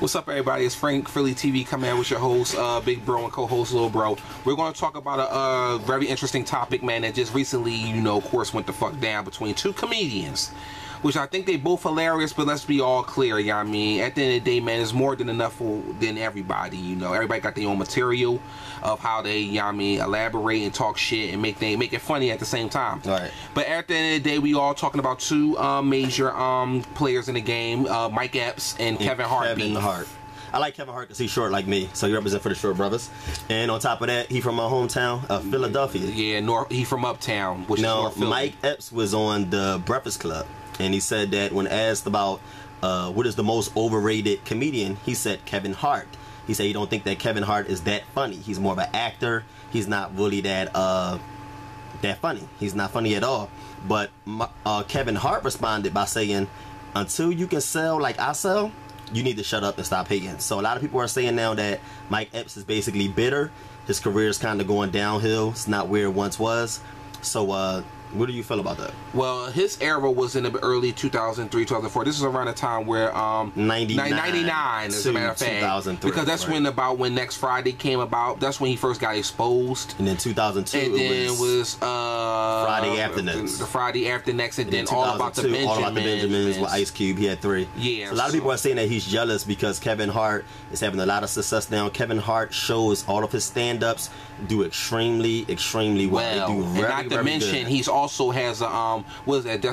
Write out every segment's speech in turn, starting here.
What's up, everybody? It's Frank Philly TV coming out with your host, Big Bro, and co-host Lil Bro. We're going to talk about a very interesting topic, man, that just recently, you know, of course, went the fuck down between two comedians, which I think they both hilarious, but let's be all clear, you know what I mean? At the end of the day, man, it's more than enough than everybody, you know? Everybody got their own material of how they, you know what I mean, elaborate and talk shit and make it funny at the same time. Right. But at the end of the day, we all talking about two major players in the game, Mike Epps and Kevin Hart. Kevin Hart. I like Kevin Hart because he's short like me, so he represents for the short brothers. And on top of that, he from my hometown of Philadelphia. Yeah, he from Uptown, which is North Philly. Mike Epps was on the Breakfast Club, and he said that when asked about what is the most overrated comedian, he said Kevin Hart. He said he don't think that Kevin Hart is that funny. He's more of an actor. He's not really that funny. He's not funny at all. But Kevin Hart responded by saying, until you can sell like I sell, you need to shut up and stop hating. So a lot of people are saying now that Mike Epps is basically bitter. His career is kind of going downhill. It's not where it once was. So what do you feel about that? Well, his era was in the early 2003, 2004. This is around the time where 99 as a matter of fact, 2003, because that's right. when Next Friday came about. That's when he first got exposed. And then 2002 and then it was Friday After Next. The Friday After Next, and then All About the Benjamins. All About the Benjamins with Ice Cube. He had 3. Yeah. So a lot of people are saying that he's jealous because Kevin Hart is having a lot of success now. Kevin Hart shows all of his stand-ups do extremely well. They do and not to mention, good. he's also has a what is that?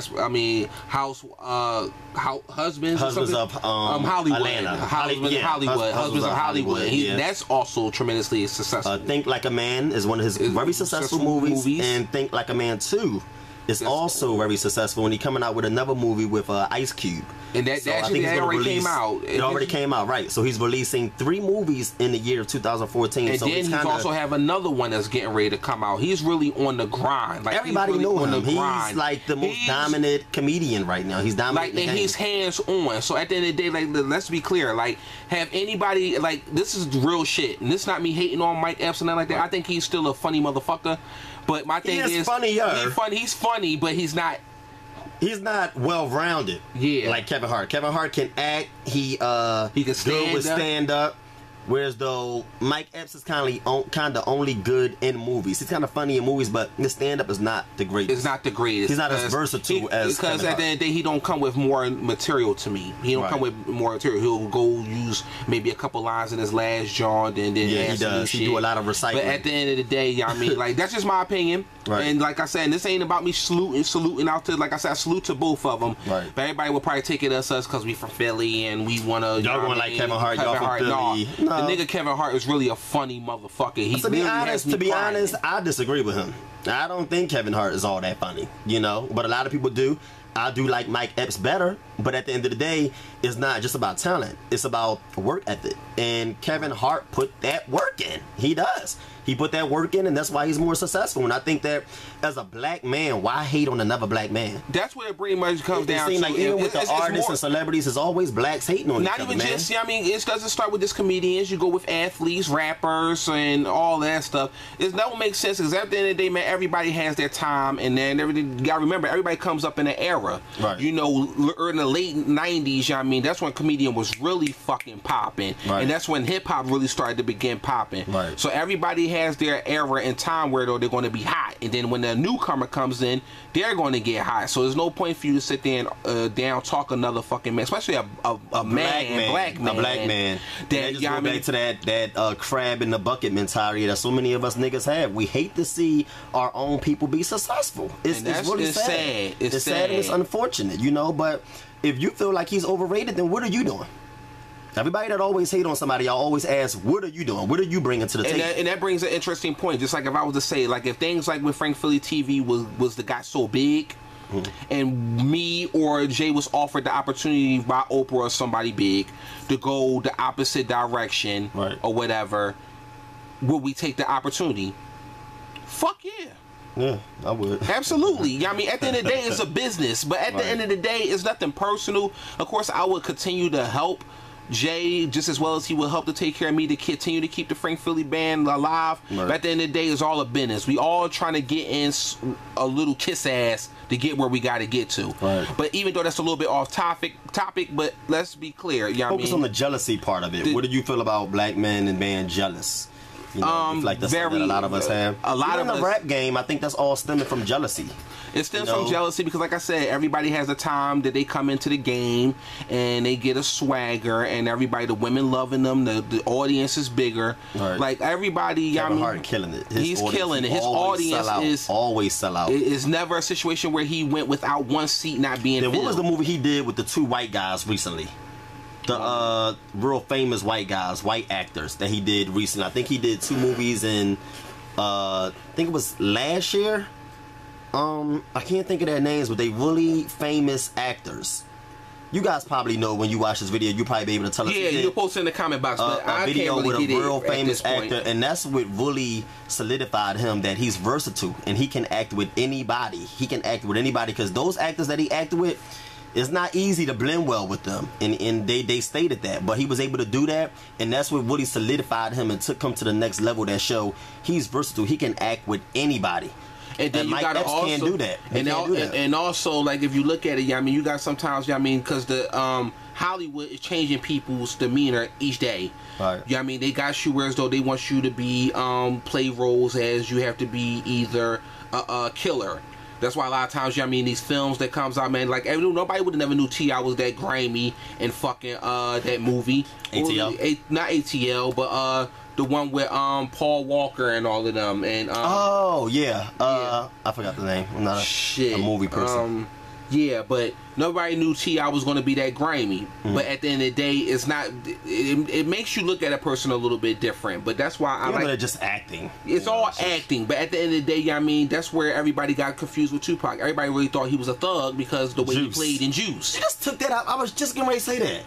Husbands of Hollywood. Atlanta. Husbands of Hollywood. That's also tremendously successful. Think Like a Man is one of his very successful movies, and Think Like a Man 2 is also very successful, and he's coming out with another movie with Ice Cube. And that already came out. It already came out, right. So he's releasing 3 movies in the year of 2014. And so then he's also have another one that's getting ready to come out. He's really on the grind. Like, everybody knows him. He's like the most dominant comedian right now. He's dominant. Like, and he's hands on. So at the end of the day, like, let's be clear. Like, have anybody, like, this is real shit. And this is not me hating on Mike Epps and nothing like that. Right. I think he's still a funny motherfucker. But my thing is, he's funny, but he's not well-rounded. Yeah, like Kevin Hart. Kevin Hart can act. He can stand up. Whereas though Mike Epps is kind of only good in movies. He's kind of funny in movies, but his stand-up is not the greatest. It's not the greatest. He's not as versatile as Kevin Hart. At the end of the day, he don't come with more material to me. He don't come with more material. He'll go use maybe a couple lines in his last joint, and then he does. He do a lot of recycling. But at the end of the day, I mean, like, that's just my opinion. Right. And like I said, this ain't about me saluting out to, like I said, I salute to both of them. Right. But everybody will probably take it as us because we from Philly and we want to. Y'all going like Kevin Hart? Y'all from Philly? No. The nigga Kevin Hart is really a funny motherfucker. To be honest, I disagree with him. I don't think Kevin Hart is all that funny, you know. But a lot of people do. I do like Mike Epps better, but at the end of the day, it's not just about talent. It's about work ethic. And Kevin Hart put that work in. He does. He put that work in, and that's why he's more successful. And I think that as a black man, why hate on another black man? That's what it pretty much comes down to. Like, even with the artists and celebrities, it's always blacks hating on each other, man. Not even just, I mean, it doesn't start with just comedians. You go with athletes, rappers, and all that stuff. It don't make sense because at the end of the day, man, everybody has their time, and then everything. You gotta remember, everybody comes up in an era. Right. You know, in the late 90s, you know what I mean, that's when comedian was really fucking popping. Right. And that's when hip-hop really started to begin popping. Right. So everybody has their era and time where they're going to be hot, and then when the newcomer comes in, they're going to get hot. So there's no point for you to sit there and down talk another fucking man, especially a black man. That just go back to that crab in the bucket mentality that so many of us niggas have. We hate to see our own people be successful. It's really sad. It's sad and it's unfortunate, you know. But if you feel like he's overrated, then what are you doing? Everybody that always hate on somebody, I always ask, what are you doing? What are you bringing to the table? And that brings an interesting point. Just like if I was to say, like, if things like with Frank Philly TV was the guy so big, and me or Jay was offered the opportunity by Oprah or somebody big to go the opposite direction or whatever, would we take the opportunity? Fuck yeah. Yeah, I would. Absolutely. I mean, at the end of the day, it's a business. But at the end of the day, it's nothing personal. Of course, I would continue to help, Jay just as well as he will help to take care of me to continue to keep the Frank Philly band alive. Right. But at the end of the day, it's all a business. We all trying to get in a little kiss ass to get where we got to get to. Right. But even though that's a little bit off topic, but let's be clear. You know what I mean? Focus on the jealousy part of it. What do you feel about black men and being jealous? You know, like that's something that a lot of us have. A lot even of in the rap game, I think that's all stemming from jealousy. It stems from jealousy because, like I said, everybody has a time that they come into the game and they get a swagger, and everybody, the women loving them, the audience is bigger. Right. Like everybody, Kevin Hart killing it. He's killing it. His audience is always sell out. It's never a situation where he went without one seat not being filled. What was the movie he did with the two white guys recently? The real famous white guys, white actors that he did recently. I think he did 2 movies in I think it was last year. I can't think of their names, but they really famous actors. You guys probably know when you watch this video. You'll probably be able to tell us. Yeah, you'll post it in the comment box. But a video can't really with a real famous actor, and that's what really solidified him, that he's versatile and he can act with anybody. He can act with anybody because those actors that he acted with, it's not easy to blend well with them, and they stated that, but he was able to do that, and that's what really solidified him and took him to the next level. That show he's versatile. He can act with anybody. And then Mike Epps can't do that. And also, like if you look at it, I mean, you got sometimes, I mean, because the Hollywood is changing people's demeanor each day. Right. Yeah, I mean, they got you whereas though they want you to be play roles as you have to be either a killer. That's why a lot of times, I mean, these films that comes out, man, like nobody would have never knew T.I. was that grimy and fucking that movie. ATL? Not ATL, but the one with Paul Walker and all of them. And oh yeah, I forgot the name. I'm not a movie person. Yeah, but nobody knew T.I. was going to be that grimy. But at the end of the day, it's not. It makes you look at a person a little bit different. But that's why I like. They're just acting. It's all acting. But at the end of the day, I mean, that's where everybody got confused with Tupac. Everybody really thought he was a thug because the way he played in Juice. They just took that out. I was just getting ready to say that.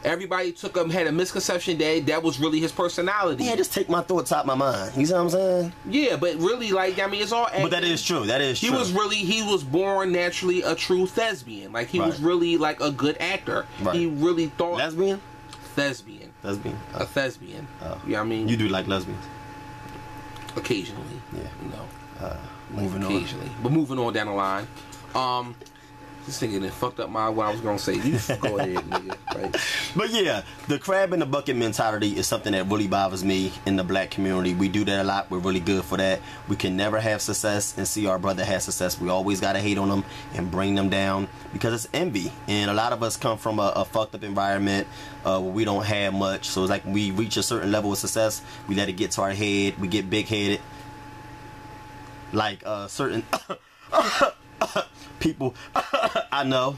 Everybody took him, had a misconception that was really his personality. Yeah, just take my thoughts out my mind. You see what I'm saying? Yeah, but really, like, I mean, it's all acting. But that is true. That is true. He was born naturally a true thespian. Like, he was really, like, a good actor. Right. He really thought... Lesbian? Thespian. Lesbian. A thespian. Oh. Yeah, I mean... You do like lesbians? Occasionally. Yeah. You know. Moving occasionally. But moving on down the line. This nigga done fucked up what I was gonna say. You go ahead, nigga. Right? But yeah, the crab in the bucket mentality is something that really bothers me in the black community. We do that a lot. We're really good for that. We can never have success and see our brother have success. We always gotta hate on them and bring them down because it's envy. And a lot of us come from a fucked up environment where we don't have much. So it's like we reach a certain level of success, we let it get to our head. We get big headed. Like certain. People I know.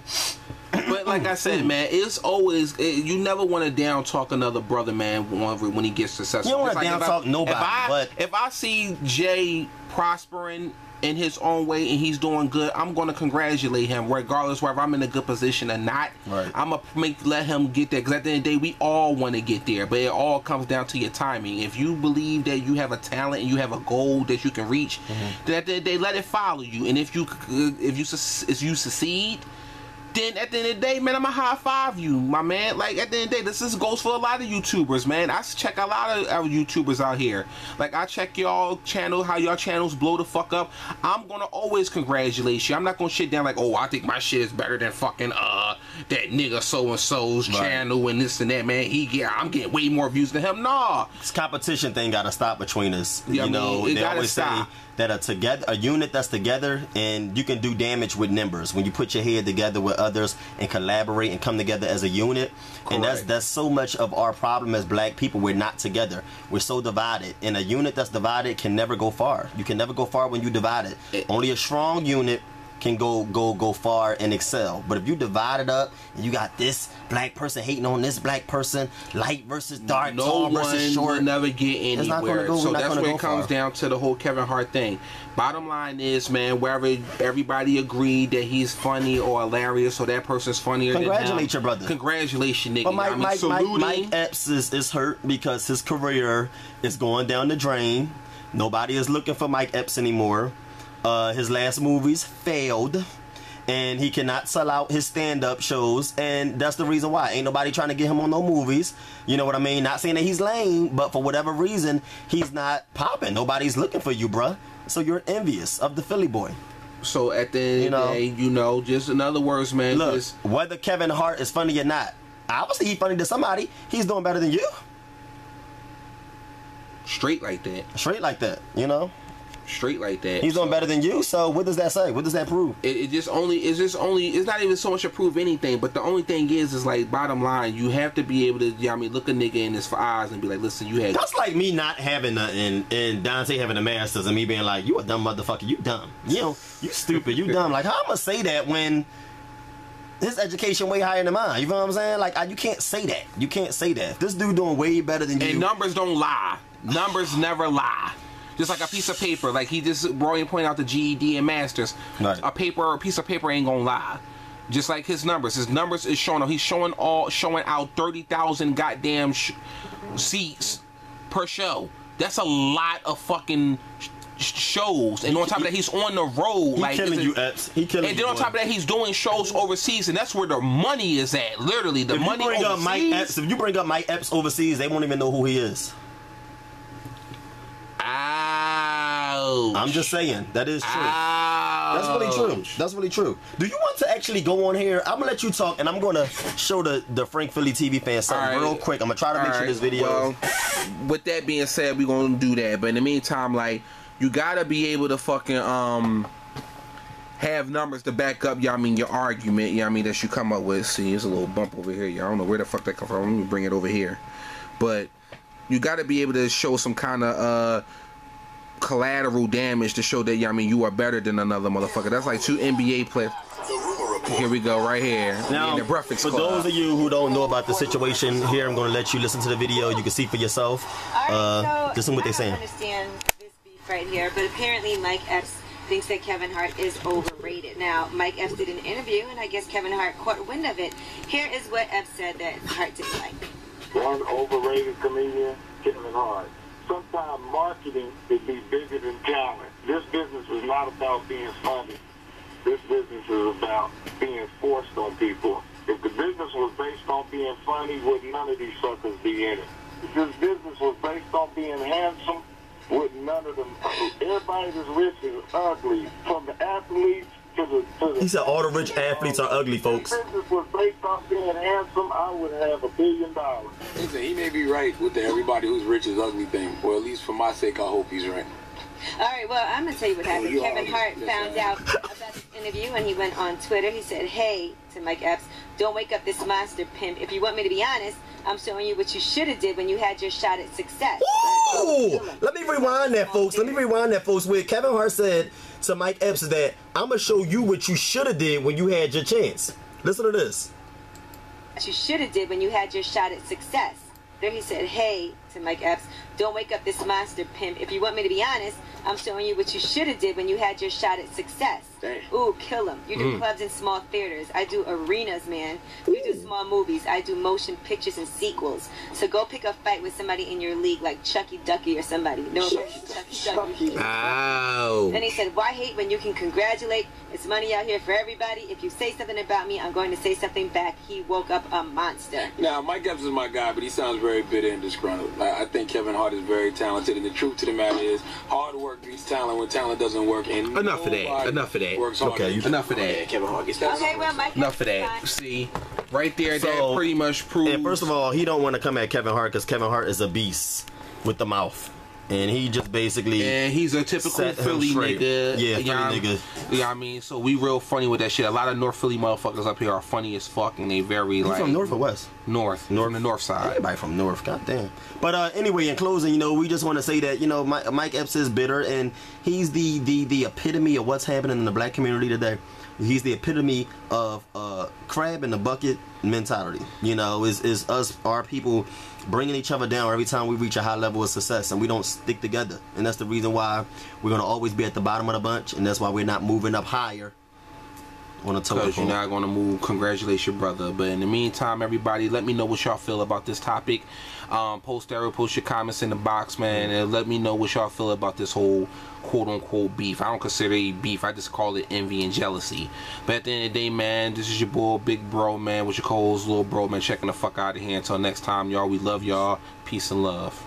But like I said, man, it's always you never want to down talk another brother, man, when he gets successful. You don't want to down talk nobody. But if I see Jay prospering in his own way and he's doing good, I'm going to congratulate him regardless whether I'm in a good position or not. Right. I'm going to let him get there because at the end of the day, we all want to get there, but it all comes down to your timing. If you believe that you have a talent and you have a goal that you can reach, then at the end of the day, let it follow you. And if you succeed, then at the end of the day, man, I'ma high five you, my man. Like at the end of the day, this goes for a lot of YouTubers, man. I check a lot of our YouTubers out here. Like I check y'all channel, how y'all channels blow the fuck up. I'm gonna always congratulate you. I'm not gonna shit down like, oh, I think my shit is better than fucking that nigga so and so's channel and this and that, man. I'm getting way more views than him. Nah, this competition thing gotta stop between us. Yeah, you know, they always stop. say that a unit that's together, and you can do damage with numbers when you put your head together with others and collaborate and come together as a unit. Correct. And that's so much of our problem as black people. We're not together. We're so divided, and a unit that's divided can never go far. You can never go far when you divide it. Only a strong unit can go far and excel. But if you divide it up and you got this black person hating on this black person, light versus dark, tall versus short, will never get anywhere. So that's where it comes down to the whole Kevin Hart thing. Bottom line is, man, wherever everybody agreed that he's funny or hilarious or that person's funnier than him, congratulate your brother. Congratulations, nigga. But Mike Epps is hurt because his career is going down the drain. Nobody is looking for Mike Epps anymore. His last movies failed, and he cannot sell out his stand-up shows, and that's the reason why. Ain't nobody trying to get him on no movies. You know what I mean? Not saying that he's lame, but for whatever reason, he's not popping. Nobody's looking for you, bruh. So you're envious of the Philly boy. So at the end of the day, you know, just in other words, man. Look, whether Kevin Hart is funny or not, obviously he's funny to somebody. He's doing better than you. Straight like that. Straight like that, you know? Straight like that. He's doing better than you, so what does that say? What does that prove? It's not even so much to prove anything, but the only thing is like, bottom line, you have to be able to, you know what I mean, look a nigga in his eyes and be like, listen, you had... That's like me not having nothing and Dante having a master's and me being like, you a dumb motherfucker, you dumb. You know, you stupid, you dumb. Like, how am I say that when his education way higher than mine? You know what I'm saying? Like, you can't say that. You can't say that. This dude doing way better than you. And numbers don't lie. Numbers never lie. Just like a piece of paper, like he just Roy pointed out the GED and masters. Right. A piece of paper ain't gonna lie. Just like his numbers is showing. He's showing out 30,000 goddamn seats per show. That's a lot of fucking shows. And on top of that, he's on the road. He killing you, Epps. He killing you. And then on top of that, he's doing shows overseas, and that's where the money is at. Literally, the money overseas. If you bring up Mike Epps overseas, they won't even know who he is. Ouch. I'm just saying, that is true. Ouch. That's really true. That's really true. Do you want to actually go on here? I'm gonna let you talk, and I'm gonna show the Frank Philly TV fans something real quick. I'm gonna try to make sure this video. Well, with that being said, we're gonna do that. But in the meantime, like, you gotta be able to fucking have numbers to back up, y'all mean, your argument, y'all mean, that you come up with. See, there's a little bump over here, y'all. I don't know where the fuck that come from. Let me bring it over here. But you got to be able to show some kind of collateral damage to show that, I mean, you are better than another motherfucker. That's like 2 NBA players. Here we go, right here. Now, for those of you who don't know about the situation here, I'm going to let you listen to the video. You can see for yourself. Listen to what they're saying. I don't understand this beef right here, but apparently Mike Epps thinks that Kevin Hart is overrated. Now, Mike Epps did an interview, and I guess Kevin Hart caught wind of it. Here is what Epps said that Hart didn't like. One overrated comedian, Kevin Hart. Sometimes marketing could be bigger than talent. This business is not about being funny. This business is about being forced on people. If the business was based on being funny, would none of these suckers be in it? If this business was based on being handsome, would none of them... Everybody that's rich is ugly. From the athletes to the... He said all the rich athletes are ugly, folks. If this business was based on being handsome, I would have $1 billion. Listen, he may be right with the everybody who's rich is ugly thing. Well, at least for my sake, I hope he's right. All right, well, I'm going to tell you what happened. Kevin Hart found out about this interview, and he went on Twitter. He said, hey, to Mike Epps, don't wake up this monster pimp. If you want me to be honest, I'm showing you what you should have did when you had your shot at success. Ooh! Let me rewind that, folks. Let me rewind that, folks. Where Kevin Hart said to Mike Epps that, I'm going to show you what you should have did when you had your chance. Listen to this. What you should have did when you had your shot at success. There he said, hey, to Mike Epps, don't wake up this monster pimp. If you want me to be honest, I'm showing you what you should have did when you had your shot at success. Damn. Ooh, kill him. You do clubs and small theaters. I do arenas, man. You do small movies. I do motion pictures and sequels. So go pick a fight with somebody in your league like Chucky Ducky or somebody. No, Chucky Ducky. Ow. Then he said, why hate when you can congratulate? It's money out here for everybody. If you say something about me, I'm going to say something back. He woke up a monster. Now, Mike Epps is my guy, but he sounds very bitter and disgruntled. I think Kevin Hart is very talented, and the truth to the matter is, hard work beats talent when talent doesn't work. And Enough of that. Enough of that. Okay, enough of that. Yeah, Kevin Hart gets that. Okay, well, Mike Enough of that. See, right there, that pretty much proves. And first of all, he don't want to come at Kevin Hart because Kevin Hart is a beast with the mouth. And he just basically... And he's a typical Philly nigga. Yeah, Philly nigga. Yeah, I mean, so we real funny with that shit. A lot of North Philly motherfuckers up here are funny as fuck, and they very, He's like... from North or West? North. From the North side. Everybody from North, goddamn. But anyway, in closing, you know, we just want to say that, you know, Mike Epps is bitter, and he's the epitome of what's happening in the black community today. He's the epitome of crab in the bucket mentality. You know, is us, our people, bringing each other down every time we reach a high level of success, and we don't stick together. And that's the reason why we're going to always be at the bottom of the bunch, and that's why we're not moving up higher. on a totem because you're pole. not gonna move. Congratulations, your brother. But in the meantime, everybody, let me know what y'all feel about this topic. Post your comments in the box, man, and let me know what y'all feel about this whole quote-unquote beef. I don't consider it beef. I just call it envy and jealousy. But at the end of the day, man, this is your boy, Big Bro, man, with your co-host, Little Bro, man, checking the fuck out of here. Until next time, y'all, we love y'all. Peace and love.